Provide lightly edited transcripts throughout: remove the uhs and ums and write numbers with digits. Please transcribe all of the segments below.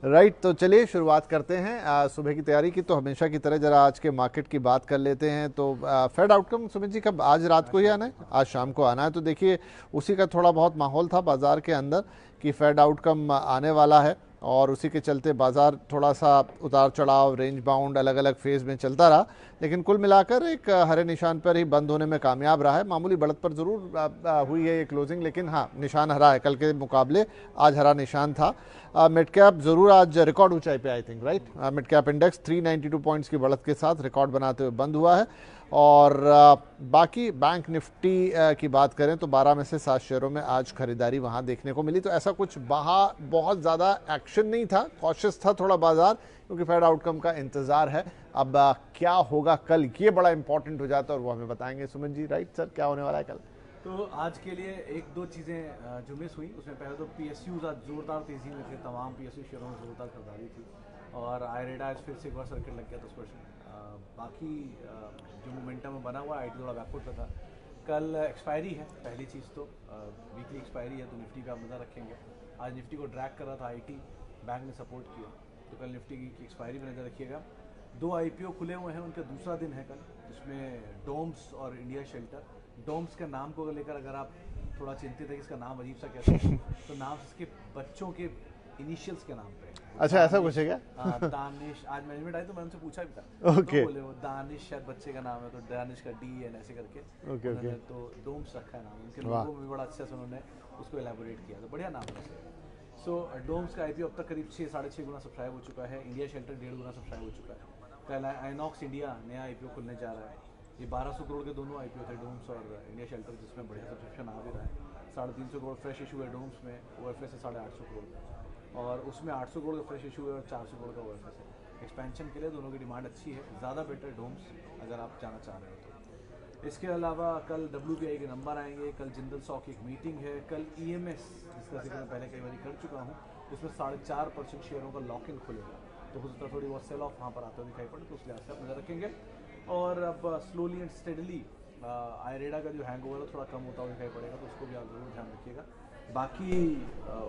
Right, तो चलिए शुरुआत करते हैं सुबह की तैयारी की। तो हमेशा की तरह जरा आज के मार्केट की बात कर लेते हैं। तो फेड आउटकम सुमित जी कब, आज रात को ही आना है, आज शाम को आना है। तो देखिए उसी का थोड़ा बहुत माहौल था बाजार के अंदर कि फेड आउटकम आने वाला है, और उसी के चलते बाजार थोड़ा सा उतार चढ़ाव, रेंज बाउंड, अलग अलग फेज में चलता रहा। लेकिन कुल मिलाकर एक हरे निशान पर ही बंद होने में कामयाब रहा है। मामूली बढ़त पर जरूर हुई है ये क्लोजिंग, लेकिन हाँ निशान हरा है। कल के मुकाबले आज हरा निशान था। मिड कैप जरूर आज रिकॉर्ड ऊंचाई पे, I think right. Mid cap index 392 points की बढ़त के साथ रिकॉर्ड बनाते हुए बंद हुआ है। और बाकी बैंक निफ्टी की बात करें तो 12 में से 7 शेयरों में आज खरीदारी वहां देखने को मिली। तो ऐसा कुछ बहुत ज़्यादा एक्शन नहीं था, कॉशियस था थोड़ा बाजार, क्योंकि फेड आउटकम का इंतजार है। अब क्या होगा कल, ये बड़ा इंपॉर्टेंट हो जाता है, और वो हमें बताएंगे सुमित जी। राइट सर, क्या होने वाला है कल? तो आज के लिए एक दो चीज़ें जो मिस हुई, उसमें पहले तो पीएसयूज आज जोरदार तेजी में थे, तमाम पीएसयू शेयरों में जोरदार खरीदारी थी, और आईरेडा आज फिर से एक बार सर्किट लग गया 10%। बाकी जो मोमेंटम बना हुआ है, आईटी थोड़ा बैकवर्ड पे था। कल एक्सपायरी है, पहली चीज़ तो वीकली एक्सपायरी है, तो निफ्टी का मजा रखेंगे। आज निफ्टी को ड्रैग कर रहा था आईटी, बैंक ने सपोर्ट किया, तो कल निफ्टी की एक्सपायरी में नजर रखिएगा। 2 आईपीओ खुले हुए हैं, उनका दूसरा दिन है कल, जिसमें डोम्स और इंडिया शेल्टर। डोम्स के नाम को लेकर अगर आप थोड़ा चिंतित है कि इसका नाम अजीब सा कैसे है, तो नाम इसके बच्चों के इनिशियल्स के नाम पे है। अच्छा, ऐसा कुछ है क्या? दानिश, आज मैनेजमेंट आई तो मैं उनसे पूछा भी था। ओके, तो बोले वो दानिश शायद बच्चे का नाम है, तो दानिश का डी एन ऐसे करके उन्होंने तो डोम्स रखा है नाम। उनके लोगों में भी बड़ा अच्छा से उन्होंने उसको एलैबोरेट किया, तो बढ़िया नाम है। सो डोम्स का आईपीओ अब तक करीब 6-6.5 गुना सब्सक्राइब हो चुका है। इंडिया शेल्टर 1.5 गुना सब्सक्राइब हो चुका है। कल आइनॉक्स इंडिया नया आईपीओ खुलने जा रहा है। ये 1200 करोड़ के दोनों आईपीओ थे, डोम्स और इंडिया शेल्टर, जिसमें बढ़िया सब्सक्रिप्शन आ भी रहा है। 350 करोड़ फ्रेश इशू है डोम्स में, ओएफएस है 850 करोड़, और उसमें 800 करोड़ का फ्रेश इशू है और 400 करोड़ का ओएफएस है। एक्सपेंशन के लिए दोनों की डिमांड अच्छी है, ज़्यादा बेटर डोम्स अगर आप जाना चाह रहे हो तो। इसके अलावा कल WPI के नंबर आएंगे, कल जिंदल सॉ की एक मीटिंग है, कल EMS जिसका जिक्र मैं पहले कई बार कर चुका हूँ, उसमें 4.5% शेयरों का लॉक इन खुलेगा, तो हो सकता है थोड़ी बहुत सेल ऑफ वहाँ पर आते हुए दिखाई पड़े, तो उस लिहाज से आप नजर रखेंगे। और अब स्लोली एंड स्टेडली आईरेडा का जो हैंग ओवर थोड़ा कम होता हुआ दिखाई पड़ेगा, तो उसको भी आप जरूर ध्यान रखिएगा। बाकी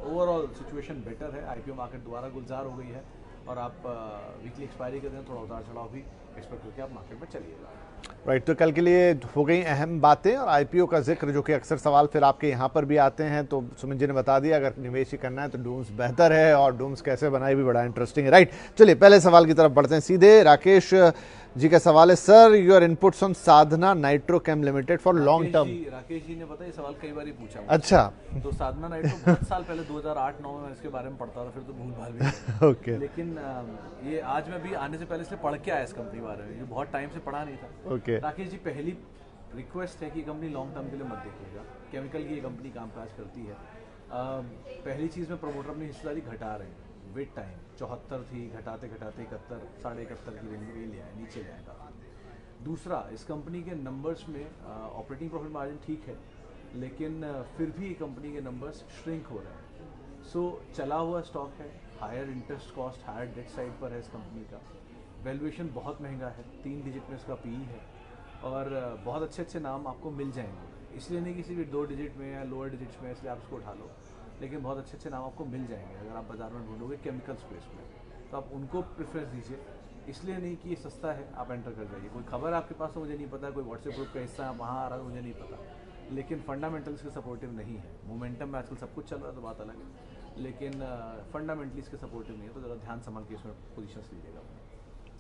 ओवरऑल सिचुएशन बेटर है, आईपीओ मार्केट दोबारा गुलजार हो गई है, और आप वीकली एक्सपायरी के दिन थोड़ा उतार चढ़ाव भी एक्सपेक्ट करके आप मार्केट में चलिएगा। राइट, तो कल के लिए हो गई अहम बातें, और आईपीओ का जिक्र, जो कि अक्सर सवाल फिर आपके यहाँ पर भी आते हैं। तो सुमित जी ने बता दिया, अगर निवेश ही करना है तो डूम्स बेहतर है, और डूम्स कैसे बनाए भी बड़ा इंटरेस्टिंग है। राइट, चलिए पहले सवाल की तरफ बढ़ते हैं सीधे। राकेश जी का सवाल है, sir your inputs on Sadhana Nitrochem Limited for long term. Rakesh ji ने पता ये सवाल कई बार ही पूछा। अच्छा, तो साधना नाइट्रो बहुत साल पहले 2008-9 में इसके बारे में पढ़ता था, फिर तो भूल भाल भी ओके, लेकिन ये आज मैं भी आने से पहले इसलिए पढ़ के आया इस कंपनी के बारे में, ये बहुत टाइम से पढ़ा नहीं था। ओके, राकेश जी, पहली रिक्वेस्ट है कि कंपनी लॉन्ग टर्म के लिए मत देखिएगा। केमिकल की ये कंपनी कामकाज करती है। पहली चीज़ में प्रमोटर अपनी हिस्सेदारी घटा रहे हैं विद टाइम। 74 थी, घटाते घटाते 71, 71.5 की रेंज में ले आए, नीचे ले आए काफ़ी। दूसरा, इस कंपनी के नंबर्स में ऑपरेटिंग प्रॉफिट मार्जिन ठीक है, लेकिन फिर भी कंपनी के नंबर्स श्रिंक हो रहे हैं। सो चला हुआ स्टॉक है, higher interest cost, higher debt side पर है इस कंपनी का। वैल्यूएशन बहुत महंगा है, 3 डिजिट में इसका PE है, और बहुत अच्छे अच्छे नाम आपको मिल जाएंगे। इसलिए नहीं किसी भी 2 डिजिट में या लोअर डिजिट्स में, इसलिए आप इसको उठा लो, लेकिन बहुत अच्छे अच्छे नाम आपको मिल जाएंगे अगर आप बाजार में ढूंढोगे केमिकल स्पेस में, तो आप उनको प्रेफरेंस दीजिए। इसलिए नहीं कि ये सस्ता है आप एंटर कर जाइए। कोई खबर आपके पास तो मुझे नहीं पता, कोई व्हाट्सएप ग्रुप का हिस्सा है वहाँ आ रहा है, मुझे नहीं पता, लेकिन फंडामेंटल्स के सपोर्टिव नहीं है। मोमेंटम में आजकल सब कुछ चल रहा है तो बात अलग है, लेकिन फंडामेंटली इसके सपोर्टिव नहीं है, तो ज़रा ध्यान संभाल के इसमें पोजीशंस लीजिएगा।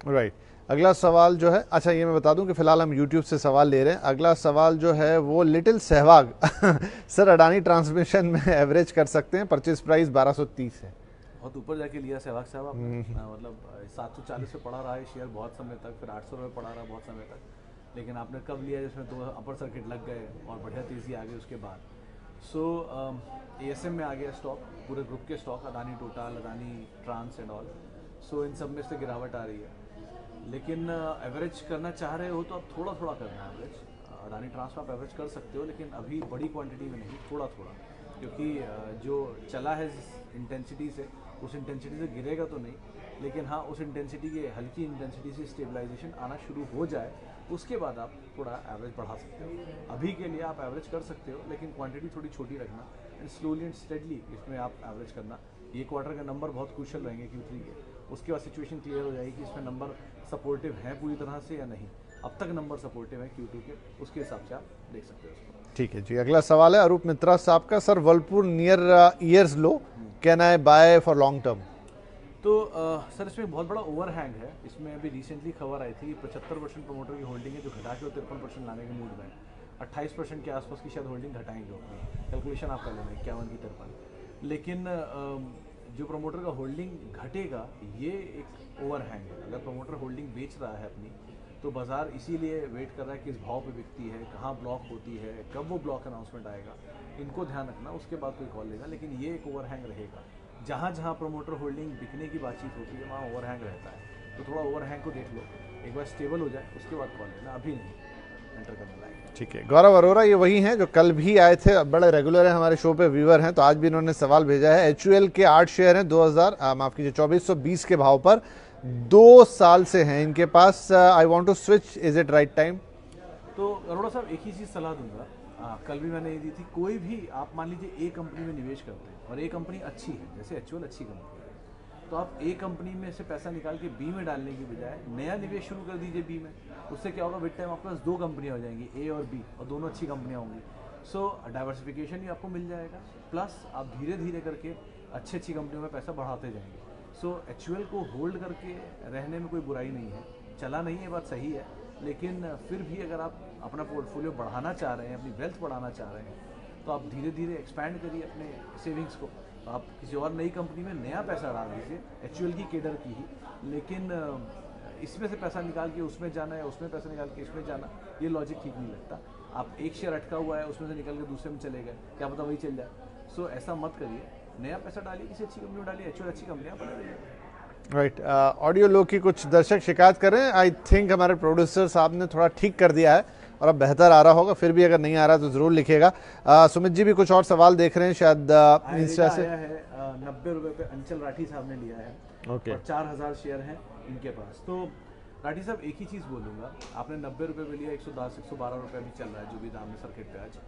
राइट, अगला सवाल जो है, अच्छा ये मैं बता दूं कि फिलहाल हम YouTube से सवाल ले रहे हैं। अगला सवाल जो है वो little Sehwag sir, Adani transmission में एवरेज कर सकते हैं, परचेज प्राइस 1230 है। बहुत ऊपर जाके लिया सहवाग साहब आपने, मतलब 740 पे पड़ा रहा है शेयर बहुत समय तक, फिर 800 रुपये पड़ा रहा बहुत समय तक, लेकिन आपने कब लिया जिसमें 2 अपर सर्किट लग गए और बढ़िया तेज़ी आ गई उसके बाद। सो ASM में आ गया स्टॉक, पूरे ग्रुप के stock, Adani Total, Adani Trans and all. So इन सब में से गिरावट आ रही है, लेकिन एवरेज करना चाह रहे हो तो आप थोड़ा थोड़ा करना है एवरेज। अदानी ट्रांस में आप एवरेज कर सकते हो, लेकिन अभी बड़ी क्वांटिटी में नहीं, थोड़ा थोड़ा, क्योंकि जो चला है इंटेंसिटी से, उस इंटेंसिटी से गिरेगा तो नहीं, लेकिन हाँ उस इंटेंसिटी के हल्की इंटेंसिटी से स्टेबलाइजेशन आना शुरू हो जाए, उसके बाद आप थोड़ा एवरेज बढ़ा सकते हो। अभी के लिए आप एवरेज कर सकते हो, लेकिन क्वांटिटी थोड़ी छोटी रखना, एंड स्लोली एंड स्टेडली इसमें आप एवरेज करना ये क्वार्टर के नंबर बहुत क्रूशल रहेंगे Q3 के, उसके बाद सिचुएशन क्लियर हो जाएगी कि इसमें नंबर सपोर्टिव हैं पूरी तरह से या नहीं। अब तक नंबर सपोर्टिव है Q2 के, उसके हिसाब से आप देख सकते हो उसको। ठीक है जी, अगला सवाल है अरूप मित्रा साहब का। Sir, Whirlpool near years low, can I buy for long term? तो सर इसमें बहुत बड़ा ओवरहैंग है। इसमें अभी रिसेंटली खबर आई थी 75% प्रमोटर की होल्डिंग है जो घटा के 53% लाने के मूड में है। 28% के आसपास की शायद होल्डिंग घटाएंगे अपनी, कैलकुलेशन आप कर लेना 51 की 53। लेकिन जो प्रमोटर का होल्डिंग घटेगा ये एक ओवरहैंग है। अगर प्रमोटर होल्डिंग बेच रहा है अपनी तो बाजार इसीलिए वेट कर रहा है कि इस भाव पे बिकती है, कहाँ ब्लॉक होती है, कब वो ब्लॉक अनाउंसमेंट आएगा, इनको ध्यान रखना, उसके बाद कोई कॉल लेगा। लेकिन ये एक ओवरहैंग रहेगा। जहाँ जहाँ प्रमोटर होल्डिंग बिकने की बातचीत होती है वहाँ ओवरहैंग रहता है। तो थोड़ा ओवरहैंग को देख लो, एक बार स्टेबल हो जाए उसके बाद कॉल लेना, अभी नहीं एंटर करने लायक। ठीक है। गौरव अरोरा ये वही हैं जो कल भी आए थे, बड़े रेगुलर हैं हमारे शो पे, व्यूअर हैं, तो आज भी इन्होंने सवाल भेजा है। HUL के 8 शेयर हैं 2420 के भाव पर, 2 साल से हैं इनके पास। I want to switch, is it right time? तो अरोड़ा साहब एक ही चीज़ सलाह दूंगा, कल भी मैंने ये दी थी, कोई भी आप मान लीजिए एक कंपनी में निवेश करते हैं और एक कंपनी अच्छी है, जैसे HUL अच्छी कंपनी है, तो आप एक कंपनी में से पैसा निकाल के B में डालने की बजाय नया निवेश शुरू कर दीजिए B में। उससे क्या होगा, विद टाइम आपके पास 2 कंपनियां हो जाएंगी, A और B, और दोनों अच्छी कंपनियां होंगी। सो डाइवर्सिफिकेशन भी आपको मिल जाएगा, प्लस आप धीरे धीरे करके अच्छी अच्छी कंपनियों में पैसा बढ़ाते जाएंगे। सो HUL को होल्ड करके रहने में कोई बुराई नहीं है, चला नहीं है बात सही है, लेकिन फिर भी अगर आप अपना पोर्टफोलियो बढ़ाना चाह रहे हैं, अपनी वेल्थ बढ़ाना चाह रहे हैं, तो आप धीरे धीरे एक्सपैंड करिए अपने सेविंग्स को। आप किसी और नई कंपनी में नया पैसा डाल दीजिए, HUL की केडर की ही, लेकिन इसमें से पैसा निकाल के उसमें जाना या उसमें पैसा निकाल के इसमें जाना, ये लॉजिक ठीक नहीं लगता। आप एक शेयर अटका हुआ है, उसमें से निकल के दूसरे में चले गए, क्या पता वही चल जाए। सो ऐसा मत करिए, नया पैसा डालिए, किसी अच्छी कंपनी में डालिए, HUL अच्छी कंपनियाँ बना रही है। राइट। ऑडियो लो की कुछ दर्शक शिकायत कर रहे हैं, आई थिंक हमारे प्रोड्यूसर साहब ने थोड़ा ठीक कर दिया है और अब बेहतर आ रहा होगा। फिर भी अगर नहीं आ रहा तो जरूर लिखेगा। सुमित जी भी कुछ और सवाल देख रहे हैं शायद इंस्टा से। 90 रुपये पे अंचल राठी साहब ने लिया है, ओके। और 4000 शेयर हैं इनके पास। तो राठी साहब एक ही चीज़ बोलूँगा, आपने 90 रुपये पे लिया, 110-112 रुपये भी चल रहा है जो भी दाम है सर्किट पे आज।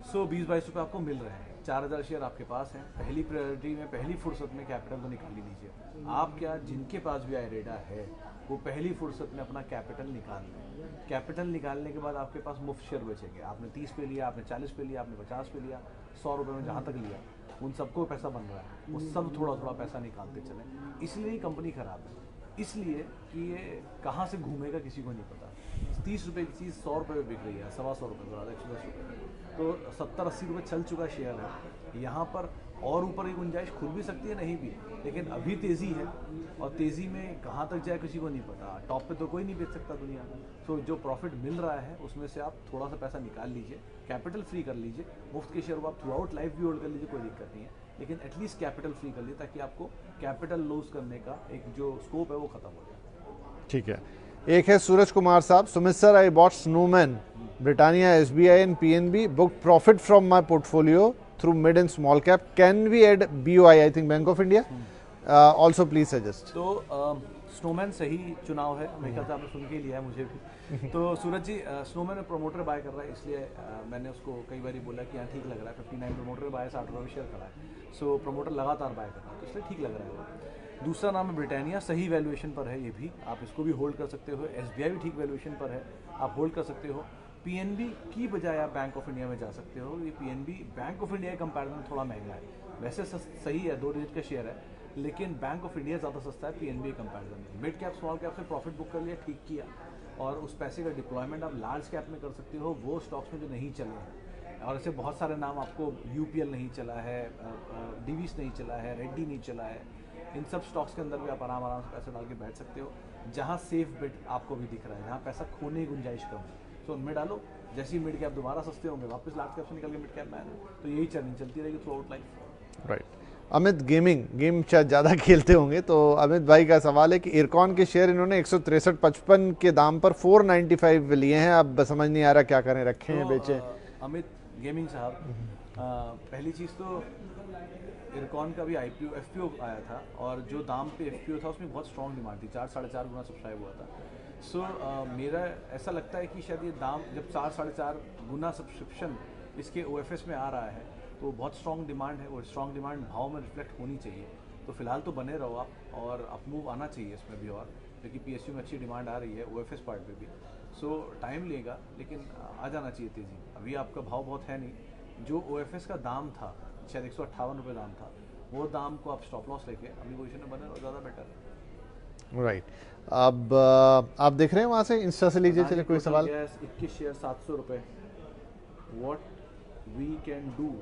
20-22 रुपये आपको मिल रहे हैं, 4000 शेयर आपके पास हैं। पहली प्रायोरिटी में, पहली फुर्सत में कैपिटल तो निकाल ही लीजिए। आप क्या, जिनके पास भी आईरेडा है वो पहली फुर्सत में अपना कैपिटल निकाल लें। कैपिटल निकालने के बाद आपके पास मुफ्त शेयर बचेंगे। आपने 30 पे लिया, आपने 40 पे लिया, आपने 50 पे लिया, 100 रुपये में जहाँ तक लिया, उन सबको पैसा बन रहा है, वो सब थोड़ा थोड़ा पैसा निकालते चलें। इसलिए ही कंपनी खराब है, इसलिए कि ये कहाँ से घूमेगा किसी को नहीं पता। 30 रुपये की चीज़ 100 रुपये में बिक रही है, 125 रुपये पर, 110 रुपये, तो 70-80 रुपये चल चुका शेयर है। यहाँ पर और ऊपर की गुंजाइश खुल भी सकती है, नहीं भी, लेकिन अभी तेज़ी है, और तेज़ी में कहाँ तक जाए किसी को नहीं पता। टॉप पे तो कोई नहीं बेच सकता दुनिया में। तो जो प्रॉफिट मिल रहा है उसमें से आप थोड़ा सा पैसा निकाल लीजिए, कैपिटल फ्री कर लीजिए। मुफ्त के शेयर को आप थ्रू आउट लाइफ भी होल्ड कर लीजिए, कोई दिक्कत नहीं है, लेकिन एटलीस्ट कैपिटल फ्री कर लीजिए ताकि आपको कैपिटल लूज करने का एक जो स्कोप है वो खत्म हो जाए। ठीक है। एक है सूरज कुमार साहब, Sumit sir, I bought snowman, Britannia, SBI and PNB, booked profit from my portfolio through mid and small cap. Can we add BOI, I think Bank of India? Also please suggest. तो स्नोमैन सही चुनाव है, मेरे ख्याल से आपने सुन के लिया है मुझे भी। तो सूरज जी, स्नोमैन में प्रमोटर बाय कर रहा है, इसलिए मैंने उसको कई बार बोला कि हाँ ठीक लग रहा है। 59 प्रमोटर बाय, 60 रुपये शेयर खड़ा है। सो प्रमोटर लगातार बाय कर रहा है, तो इसलिए ठीक लग रहा है वो। दूसरा नाम है ब्रिटानिया, सही वैल्यूएशन पर है, ये भी आप इसको भी होल्ड कर सकते हो। SBI भी ठीक वैल्यूएशन पर है, आप होल्ड कर सकते हो। PNB की बजाय आप बैंक ऑफ इंडिया में जा सकते हो। ये PNB बैंक ऑफ इंडिया के कंपैरिजन में थोड़ा महंगा है, वैसे सही है, 2 डिजिट का शेयर है, लेकिन बैंक ऑफ इंडिया ज़्यादा सस्ता है PNB के कंपैरिजन में। मिड कैप स्मॉल कैप से प्रॉफिट बुक कर लिया, ठीक किया, और उस पैसे का डिप्लॉयमेंट आप लार्ज कैप में कर सकते हो, वो स्टॉक्स में जो नहीं चले हैं। और ऐसे बहुत सारे नाम आपको, UPL नहीं चला है, डिवीस नहीं चला है, रेड्डी नहीं चला है, इन सब स्टॉक्स के अंदर भी आप आराम से पैसा डाल के बैठ सकते हो, जहाँ सेफ बेट आपको भी दिख रहा है, जहाँ पैसा खोने की गुंजाइश कम है। तो उनमें डालो, जैसे ही मिड कैप दोबारा सस्ते होंगे वापस लार्ज कैप से निकल के मिड कैप में आना। तो यही चलनी चलती रहेगी through out life. Right. Amit game शायद ज़्यादा खेलते होंगे, तो अमित भाई का सवाल है कि इरकॉन के शेयर इन्होंने 163.55 के दाम पर 495 लिए हैं। अब समझ नहीं आ रहा क्या करें, रखें या बेचें? अमित गेमिंग साहब, पहली चीज़ तो इरकॉन का भी FPO आया था, और जो दाम पे FPO था उसमें बहुत स्ट्रॉन्ग डिमांड थी, 4-4.5 गुना सब्सक्राइब हुआ था। सो मेरा ऐसा लगता है कि शायद ये दाम जब 4-4.5 गुना सब्सक्रिप्शन इसके OFS में आ रहा है, तो बहुत स्ट्रॉन्ग डिमांड है, और स्ट्रॉन्ग डिमांड भाव में रिफ्लेक्ट होनी चाहिए। तो फिलहाल तो बने रहो आप, और अप मूव आना चाहिए इसमें भी, और क्योंकि PSU में अच्छी डिमांड आ रही है, OFS पार्ट पे भी। सो टाइम लेगा, लेकिन आ जाना चाहिए तेज़ी। अभी आपका भाव बहुत है नहीं, जो OFS का दाम था शायद 158 रुपये दाम था, वो दाम को आप स्टॉप लॉस लेके अपनी पोजीशन में बने रहो, ज़्यादा बेटर है। राइट। अब आप देख रहे हैं वहाँ से इंस्टा से लीजिए, चलिए कोई सवाल। गैस 21 शेयर 700 रुपये, what we can do,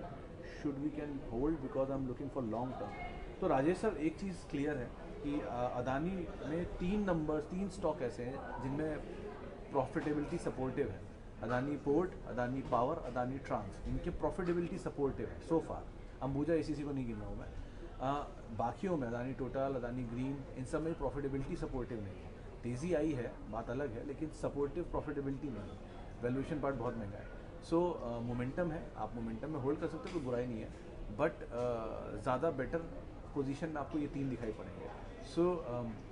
should we can hold because I am looking for long term. तो राजेश सर, एक चीज़ क्लियर है कि अदानी में 3 स्टॉक ऐसे हैं जिनमें प्रॉफिटेबिलिटी सपोर्टिव है। Adani Port, Adani Power, Adani Trans, इनके प्रॉफिटेबिलिटी सपोर्टिव है सो फार। अंबुजा ACC को नहीं गिन रहा हूँ मैं। बाकियों में अदानी टोटल, अदानी ग्रीन, इन सब में प्रॉफिटेबिलिटी सपोर्टिव नहीं है। तेज़ी आई है, बात अलग है, लेकिन सपोर्टिव प्रॉफिटेबिलिटी नहीं है। वैल्यूएशन पार्ट बहुत महंगा है। सो मोमेंटम है, आप मोमेंटम में होल्ड कर सकते हो, कोई बुराई नहीं है, बट ज़्यादा बेटर पोजीशन में आपको ये 3 दिखाई पड़ेंगे। सो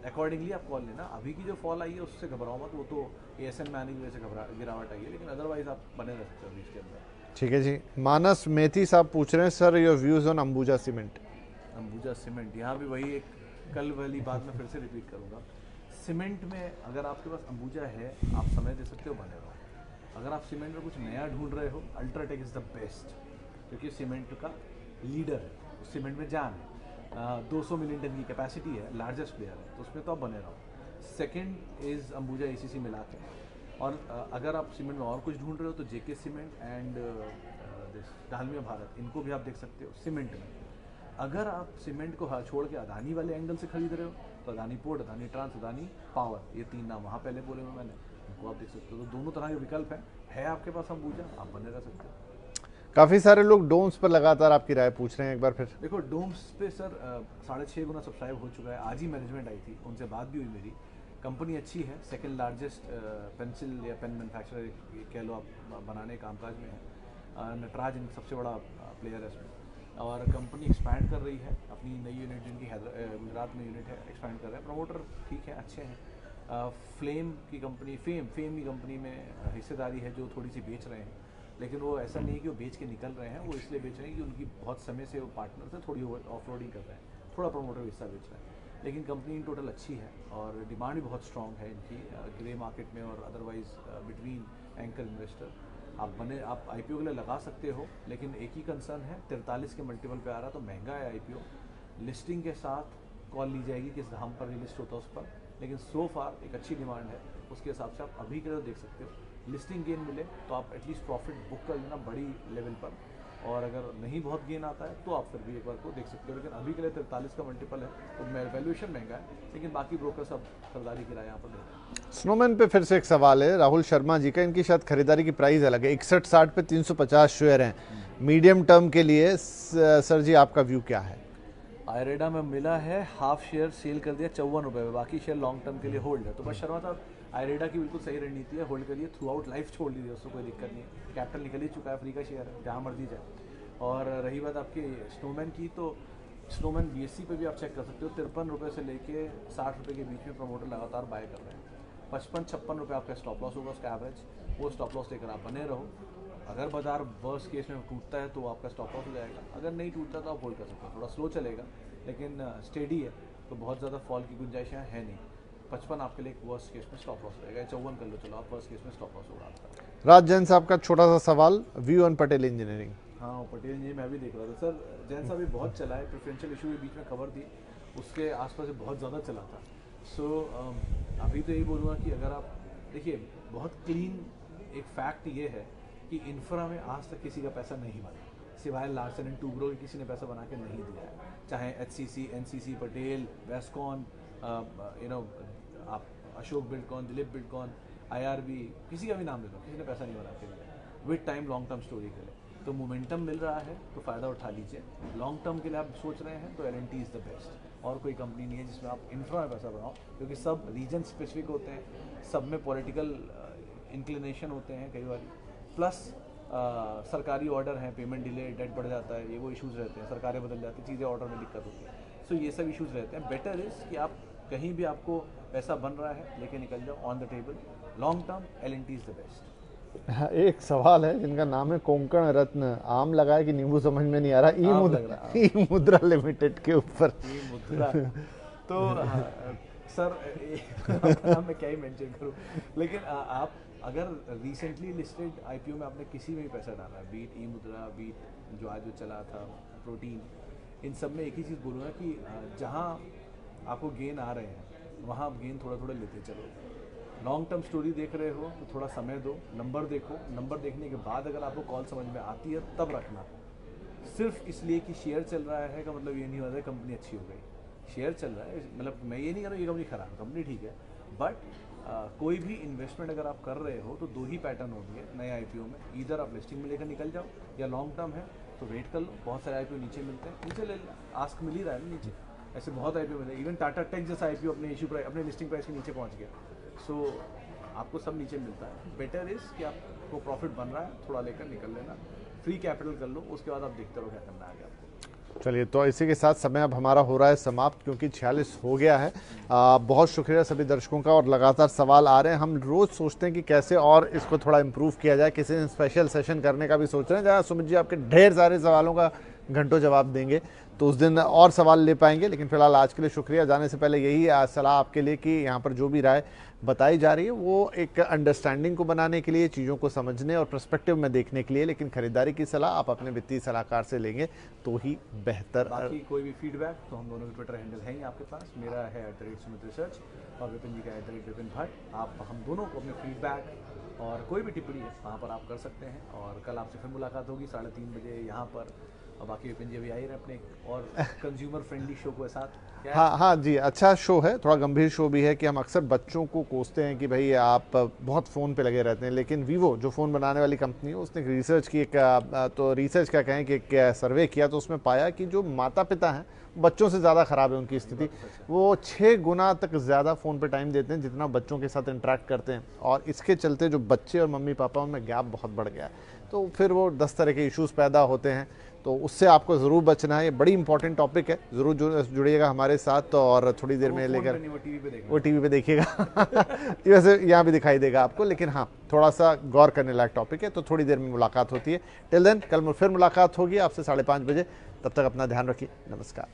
अकॉर्डिंगली आप कॉल लेना। अभी की जो फॉल आई है उससे घबराओ मत, वो तो ASM में आने की वजह से गिरावट आई है, लेकिन अदरवाइज आप बने रह सकते हो अभी इसके अंदर। ठीक है जी। मानस मेथी साहब पूछ रहे हैं, sir your views on Ambuja cement. Ambuja cement, यहाँ भी वही एक कल वाली बात मैं फिर से रिपीट करूँगा। सीमेंट में अगर आपके पास अंबुजा है, आप समय दे सकते हो, बने रहो। अगर आप सीमेंट में कुछ नया ढूंढ रहे हो, अल्ट्राटेक इज़ द बेस्ट, क्योंकि सीमेंट का लीडर है, सीमेंट में जान है। 200 मिलियन टन की कैपेसिटी है, लार्जेस्ट प्लेयर है, तो उसमें तो आप बने रहो। सेकंड इज़ अंबुजा ACC मिला के। और अगर आप सीमेंट में और कुछ ढूंढ रहे हो तो JK Cement and Dalmia Bharat, इनको भी आप देख सकते हो सीमेंट में। अगर आप सीमेंट को छोड़ के अदानी वाले एंगल से खरीद रहे हो तो Adani Port, Adani Trans, Adani Power, ये 3 नाम वहाँ पहले बोले हुए मैंने, इनको आप देख सकते हो। तो दोनों तरह के विकल्प है आपके पास अंबुजा, आप बने रह सकते हो। काफ़ी सारे लोग डोम्स पर लगातार आपकी राय पूछ रहे हैं, एक बार फिर। देखो डोम्स पे सर 6.5 गुना सब्सक्राइब हो चुका है। आज ही मैनेजमेंट आई थी, उनसे बात भी हुई मेरी। कंपनी अच्छी है, सेकंड लार्जेस्ट पेंसिल या पेन मैन्युफैक्चरर कह लो आप, बनाने कामकाज में है। नटराज इनका सबसे बड़ा प्लेयर है इसमें, और कंपनी एक्सपैंड कर रही है अपनी नई यूनिट, जिनकी गुजरात में यूनिट है, एक्सपैंड कर रहे हैं। प्रमोटर ठीक है, अच्छे हैं। फ्लेम की कंपनी, फेम की कंपनी में हिस्सेदारी है, जो थोड़ी सी बेच रहे हैं, लेकिन वो ऐसा नहीं है कि वो बेच के निकल रहे हैं, वो इसलिए बेच रहे हैं कि उनकी बहुत समय से वो पार्टनर से थोड़ी ऑफरोडिंग कर रहे हैं, थोड़ा प्रमोटर हिस्सा बेच रहे हैं। लेकिन कंपनी इन टोटल अच्छी है और डिमांड भी बहुत स्ट्रॉन्ग है इनकी ग्रे मार्केट में और अदरवाइज बिटवीन एंकर इन्वेस्टर। आप IPO के लिए लगा सकते हो, लेकिन एक ही कंसर्न है, 43 के मल्टीपल पे आ रहा, तो महंगा है IPO। लिस्टिंग के साथ कॉल ली जाएगी किस दाम पर लिस्ट होता है उस पर, लेकिन सो फार एक अच्छी डिमांड है, उसके हिसाब से आप अभी के लिए देख सकते हो। लिस्टिंग गेन मिले तो आप एटलीस्ट प्रॉफिट बुक कर लेना बड़ी लेवल पर, और अगर नहीं बहुत गेन आता है तो आप फिर भी एक बार को देख सकते हो। लेकिन अभी के लिए 43 का मल्टीपल है, तो वैल्यूएशन महंगा है, लेकिन बाकी ब्रोकर सब खरीदारी की राय यहाँ पर दे रहे हैं। स्नोमैन पे फिर से एक सवाल है राहुल शर्मा जी का, इनकी शायद खरीदारी की प्राइस अलग है, 61-60 पे 350 शेयर हैं मीडियम टर्म के लिए। सर जी आपका व्यू क्या है? आयरेडा में मिला है, हाफ शेयर सेल कर दिया 54 रुपये में, बाकी शेयर लॉन्ग टर्म के लिए होल्ड है। तो बस शर्मा साहब, आयरेडा की बिल्कुल सही रणनीति है, होल्ड करिए, थ्रू आउट लाइफ छोड़ लीजिए, उसको कोई दिक्कत नहीं है। कैपिटल निकल ही चुका है, फ्री का शेयर है, जहाँ मर्जी जाए। और रही बात आपकी स्नोमैन की, तो स्नोमैन BSE पे भी आप चेक कर सकते हो, 53 रुपये से लेके 60 रुपये के बीच में प्रमोटर लगातार बाय कर रहे हैं। 55-56 रुपये आपका स्टॉप लॉस होगा उसका एवरेज, वो स्टॉप लॉस लेकर आप बने रहो। अगर बाजार वर्स्ट केस में टूटता है तो आपका स्टॉप लॉस हो जाएगा, अगर नहीं टूटता तो आप होल्ड कर सकते हो। थोड़ा स्लो चलेगा लेकिन स्टेडी है, तो बहुत ज़्यादा फॉल की गुंजाइश यहाँ है नहीं। 55 आपके लिए एक वर्स्ट केस में स्टॉप लॉस रहेगा, 54 कर लो, चलो आप वर्स्ट केस में स्टॉप लॉस होगा आपका। राज जैन साहब का छोटा सा सवाल, व्यू ऑन पटेल इंजीनियरिंग। हाँ, पटेल जी मैं भी देख रहा था सर, जैन साहब भी बहुत चला है, प्रेफरेंशियल इशू के बीच में खबर थी, उसके आसपास बहुत ज़्यादा चला था। सो अभी तो यही बोलूँगा कि अगर आप देखिए, बहुत क्लीन एक फैक्ट ये है कि इंफ्रा में आज तक किसी का पैसा नहीं बना, सिवाय लार्सन एंड टूब्रो के किसी ने पैसा बना के नहीं दिया है। चाहे HCC, NCC, पटेल, वेस्कॉन, आप Ashok Buildcon, Dilip Buildcon, IRB, किसी का भी नाम ले लो, किसी ने पैसा नहीं बना के दिया। With time long term story के लिए तो मोमेंटम मिल रहा है, तो फ़ायदा उठा लीजिए। लॉन्ग टर्म के लिए आप सोच रहे हैं तो L&T इज़ द बेस्ट, और कोई कंपनी नहीं है जिसमें आप इंफ्रा में पैसा बनाओ, क्योंकि सब रीजन स्पेसिफिक होते हैं, सब में पॉलिटिकल इंक्लिनेशन होते हैं कई बार, प्लस सरकारी ऑर्डर हैं, पेमेंट डिले, डेट बढ़ जाता है, ये वो इश्यूज़ रहते हैं, सरकारें बदल जाती हैं, चीज़ें ऑर्डर में दिक्कत होती है। सो ये सब इश्यूज़ रहते हैं। बेटर इज़ कि आप कहीं भी आपको पैसा बन रहा है लेके निकल जाओ on the table. Long term L&T is the best. हाँ, एक सवाल है जिनका नाम है कोंकण रत्न, आम लगाए कि नींबू समझ में नहीं आ रहा, ई मुद्रा लिमिटेड के ऊपर। ई मुद्रा तो सर मैं क्या ही मेंशन करूं, लेकिन आप अगर रिसेंटली लिस्टेड आईपीओ में आपने किसी में भी पैसा डाला, बीट ई मुद्रा, बीट जो आज जो चला था प्रोटीन, इन सब में एक ही चीज़ बोलूँगा कि जहाँ आपको गेन आ रहे हैं वहाँ आप गेन थोड़ा थोड़ा लेते चलो। लॉन्ग टर्म स्टोरी देख रहे हो तो थोड़ा समय दो, नंबर देखो, नंबर देखने के बाद अगर आपको कॉल समझ में आती है तब रखना। सिर्फ इसलिए कि शेयर चल रहा है का मतलब ये नहीं होता है कंपनी अच्छी हो गई। शेयर चल रहा है, मतलब मैं ये नहीं कह रहा ये कंपनी खराब, कंपनी ठीक है, बट कोई भी इन्वेस्टमेंट अगर आप कर रहे हो तो दो ही पैटर्न होंगे नए आईपीओ में, इधर आप लिस्टिंग में लेकर निकल जाओ, या लॉन्ग टर्म है तो वेट कर लो। बहुत सारे आईपीओ नीचे मिलते हैं, नीचे ले लो, आस्क मिल ही रहा है ना नीचे, ऐसे बहुत आईपीओ मिलते हैं। इवन टाटा टेक जैसा आईपीओ अपने इशू प्राइस, अपने लिस्टिंग प्राइस के नीचे पहुंच गया। सो आपको सब नीचे मिलता है। बेटर इज़ कि आपको प्रॉफिट बन रहा है, थोड़ा लेकर निकल लेना, फ्री कैपिटल कर लो, उसके बाद आप देखते रहो क्या करना है आगे आपको। चलिए, तो इसी के साथ समय अब हमारा हो रहा है समाप्त, क्योंकि 46 हो गया है। बहुत शुक्रिया सभी दर्शकों का, और लगातार सवाल आ रहे हैं। हम रोज़ सोचते हैं कि कैसे और इसको थोड़ा इम्प्रूव किया जाए, किसी दिन स्पेशल सेशन करने का भी सोच रहे हैं जहाँ सुमित जी आपके ढेर सारे सवालों का घंटों जवाब देंगे, तो उस दिन और सवाल ले पाएंगे। लेकिन फिलहाल आज के लिए शुक्रिया। जाने से पहले यही सलाह आपके लिए कि यहाँ पर जो भी राय बताई जा रही है वो एक अंडरस्टैंडिंग को बनाने के लिए, चीज़ों को समझने और पर्सपेक्टिव में देखने के लिए, लेकिन खरीदारी की सलाह आप अपने वित्तीय सलाहकार से लेंगे तो ही बेहतर। बाकी कोई भी फीडबैक तो हम दोनों के ट्विटर हैंडल है ही आपके पास, मेरा है @सुमित रिसर्च और विपिन जी का @विपिन भट्ट। आप हम दोनों को अपने फीडबैक और कोई भी टिप्पणी है वहाँ पर आप कर सकते हैं। और कल आपसे फिर मुलाकात होगी 3:30 बजे यहाँ पर। और बाकी विपिन जी अभी आई रहे अपने और कंज्यूमर फ्रेंडली शो के साथ। हाँ जी, अच्छा शो है, थोड़ा गंभीर शो भी है कि हम अक्सर बच्चों को कोसते हैं कि भाई आप बहुत फ़ोन पे लगे रहते हैं, लेकिन वीवो जो फ़ोन बनाने वाली कंपनी है उसने रिसर्च की, तो रिसर्च क्या कहें कि एक सर्वे किया, तो उसमें पाया कि जो माता पिता हैं बच्चों से ज़्यादा ख़राब है उनकी स्थिति। वो 6 गुना तक ज़्यादा फ़ोन पे टाइम देते हैं जितना बच्चों के साथ इंटरेक्ट करते हैं, और इसके चलते जो बच्चे और मम्मी पापा उनमें गैप बहुत बढ़ गया है, तो फिर वो 10 तरह के इश्यूज़ पैदा होते हैं। तो उससे आपको ज़रूर बचना है, ये बड़ी इंपॉर्टेंट टॉपिक है, ज़रूर जुड़िएगा हमारे साथ। और थोड़ी देर में लेकर वो टीवी पे देखिएगा वैसे यहाँ भी दिखाई देगा आपको, लेकिन हाँ थोड़ा सा गौर करने लायक टॉपिक है। तो थोड़ी देर में मुलाकात होती है। टिल देन कल फिर मुलाकात होगी आपसे 5:30 बजे। तब तक अपना ध्यान रखिए। नमस्कार।